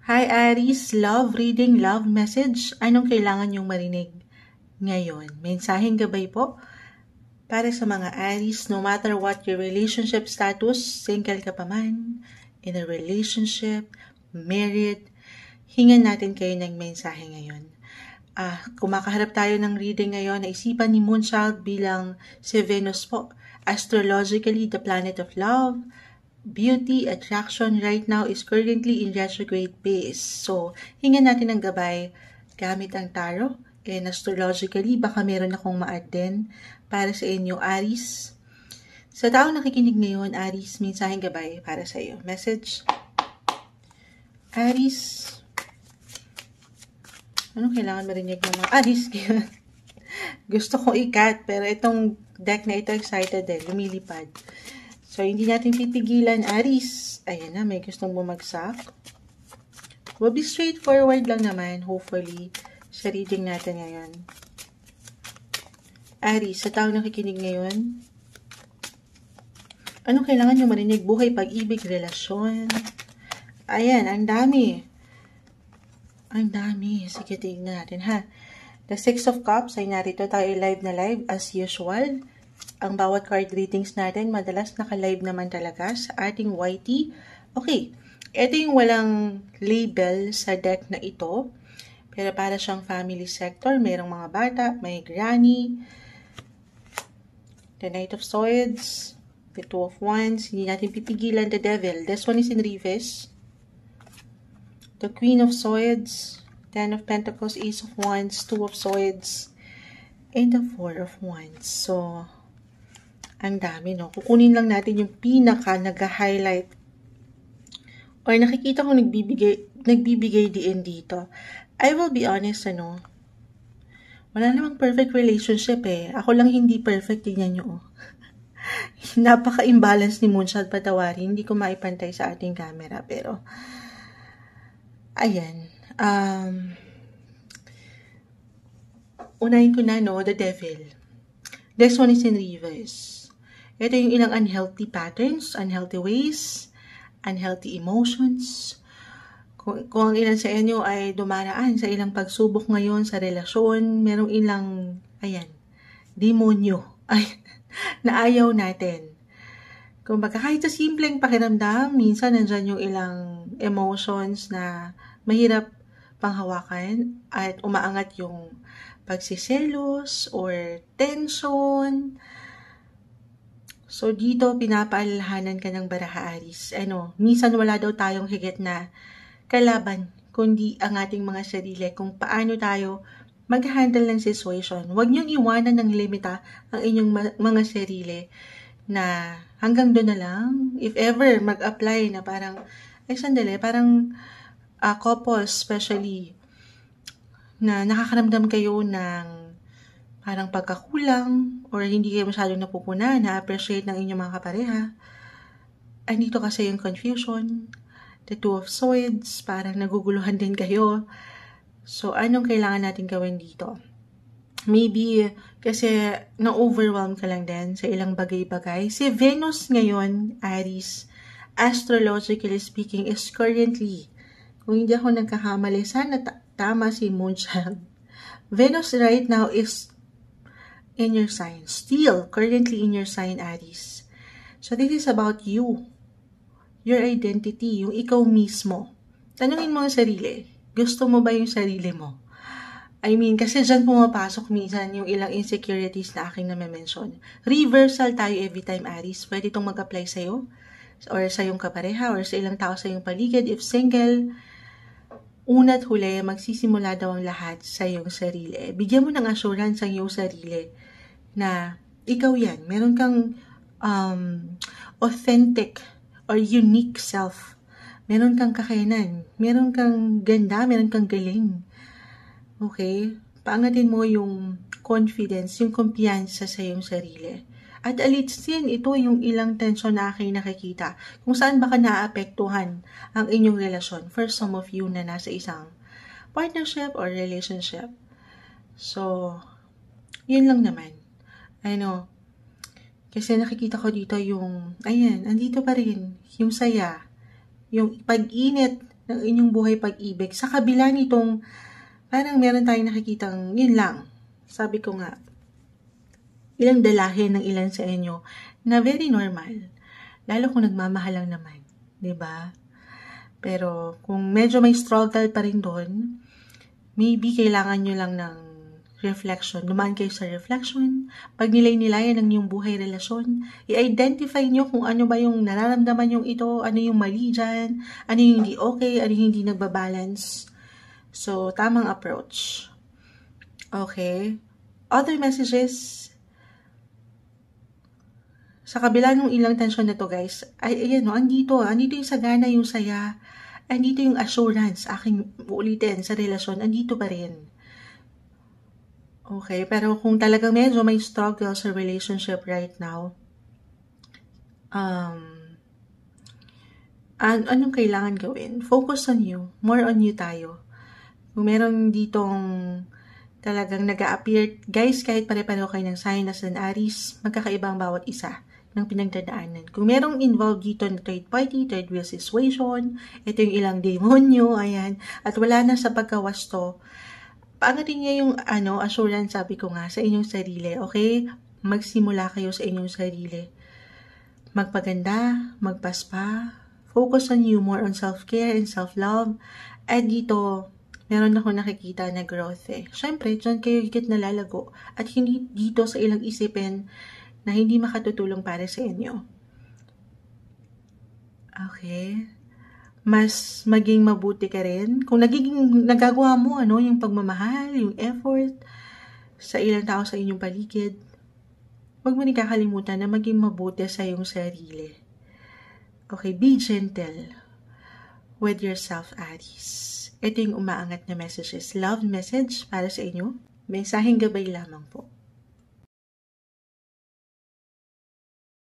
Hi Aries, love reading, love message. Anong kailangan yung marinig ngayon? Mensaheng gabay po para sa mga Aries, no matter what your relationship status, single ka pa man, in a relationship, married, hingan natin kayo ng mensahe ngayon. Kung makaharap tayo ng reading ngayon, naisipan ni Moonchild bilang si Venus po, astrologically the planet of love, beauty, attraction right now is currently in retrograde phase. So, hingan natin ng gabay gamit ang tarot. And astrologically, baka meron akong ma-add para sa inyo, Aries. Sa taong nakikinig ngayon, Aries, mensaheng gabay para sa iyo. Message. Aries. Anong kailangan marinig ng mga Aries? Gusto ko ikat, pero itong deck na ito excited lumilipad. So, hindi natin titigilan, Aries. Ayan na, may gustong bumagsak. We'll be straightforward lang naman, hopefully, sa reading natin ngayon. Aries, sa taong nakikinig ngayon, anong kailangan nyo marinig? Buhay, pag-ibig, relasyon. Ayan, ang dami. Ang dami. Sige, tignan natin, ha? The Six of Cups ay narito tayo live na live as usual. Ang bawat card readings natin, madalas naka-live naman talaga sa ating YT. Okay, ito yung walang label sa deck na ito. Pero para siyang family sector, mayroong mga bata, may granny, the Knight of Swords, the Two of Wands, hindi natin pipigilan the Devil. This one is in reverse. The Queen of Swords, Ten of Pentacles, Ace of Wands, Two of Swords, and the Four of Wands. So, ang dami, no? Kukunin lang natin yung pinaka nag-highlight or nakikita ko nagbibigay din dito. I will be honest, wala namang perfect relationship Ako lang hindi perfect, tingnan nyo. Napaka-imbalance ni Moonchild, patawarin. Hindi ko maipantay sa ating camera, pero ayan. Unahin ko na, the Devil. This one is in reverse. Ito yung ilang unhealthy patterns, unhealthy ways, unhealthy emotions. Kung ang ilan sa inyo ay dumaraan sa ilang pagsubok ngayon sa relasyon, merong ilang, demonyo na ayaw natin. Kung baga kahit sa simpleng pakiramdam, minsan nandyan yung ilang emotions na mahirap panghawakan at umaangat yung pagsiselos or tension. So, dito, pinapaalalahanan ka ng baraha, Aries. Minsan wala daw tayong higit na kalaban, kundi ang ating mga sarili, kung paano tayo mag-handle ng situation. Huwag niyong iwanan ng limita ang inyong mga sarili na hanggang doon na lang. If ever mag-apply na parang, parang couples, especially, na nakakaramdam kayo ng parang pagkakulang or hindi kayo masyadong napupunan, na-appreciate ng inyong mga kapareha. Andito kasi yung confusion, the Two of Swords, parang naguguluhan din kayo. So, anong kailangan natin gawin dito? Maybe kasi na-overwhelm ka lang din sa ilang bagay-bagay. Si Venus ngayon, Aries, astrologically speaking, is currently, kung hindi ako nagkakamali, sana tama si Moonchild. Venus right now is in your sign. Still, currently in your sign, Aries. So, this is about you. Your identity, yung ikaw mismo. Tanungin mo ang sarili. Gusto mo ba yung sarili mo? Kasi dyan pumapasok minsan yung ilang insecurities na aking na-mention. Reversal tayo every time, Aries. Pwede itong mag-apply sa'yo, or sa iyong kapareha, or sa ilang tao sa iyong paligid. If single, una't huli, magsisimula daw ang lahat sa iyong sarili. Bigyan mo ng assurance ang iyong sarili na ikaw yan. Meron kang authentic or unique self. Meron kang kakayanan. Meron kang ganda. Meron kang galing. Okay? Paangatin mo yung confidence, yung kumpiyansa sa iyong sarili. At alisin, ito yung ilang tension na aking nakikita. Kung saan baka naapektuhan ang inyong relasyon for some of you na nasa isang partnership or relationship. So, yun lang naman. Kasi nakikita ko dito yung, andito pa rin, yung saya, yung pag-init ng inyong buhay pag-ibig. Sa kabila nitong, parang meron tayong nakikitang, yun lang. Sabi ko nga, ilang dalahin ng ilan sa inyo na very normal. Lalo kung nagmamahal lang naman. 'Di ba? Pero kung medyo may struggle pa rin doon, maybe kailangan nyo lang ng reflection. Dumaan kayo sa reflection. Pag nilay-nilayan ng inyong buhay relasyon, i-identify nyo kung ano ba yung nararamdaman yung ito, ano yung mali dyan, ano yung hindi okay, ano yung hindi nagbabalance. So, tamang approach. Okay? Other messages, sa kabila ng ilang tensyon na to guys, ay ayan no, andito yung sagana, yung saya, andito yung assurance, aking uulitin sa relasyon, andito pa rin. Okay, pero kung talagang medyo may struggle sa relationship right now, anong kailangan gawin? Focus on you, more on you tayo. Kung meron ditong talagang nag-a-appear, guys, kahit pare-pareho kayo ng sign na San Aries, magkakaiba ang bawat isa ng pinagdadaanan. Kung merong involved dito na third party, third wheel situation, ito yung ilang demonyo, ayan, at wala na sa pagkawasto, paangatin niya yung assurance, sabi ko nga, sa inyong sarili, okay? Magsimula kayo sa inyong sarili. Magpaganda, magpaspa, focus on you, more on self-care and self-love, at dito, meron ako nakikita na growth eh. Siyempre, dyan kayo higit nalalago, at hindi dito sa ilang isipin na hindi makatutulong para sa inyo. Okay? Mas maging mabuti ka rin. Kung nagagawa mo yung pagmamahal, yung effort sa ilang tao sa inyong paligid, huwag mo rin kakalimutan na maging mabuti sa iyong sarili. Okay, be gentle with yourself, Aries. Ito yung umaangat na messages. Love message para sa inyo. Mensaheng gabay lamang po.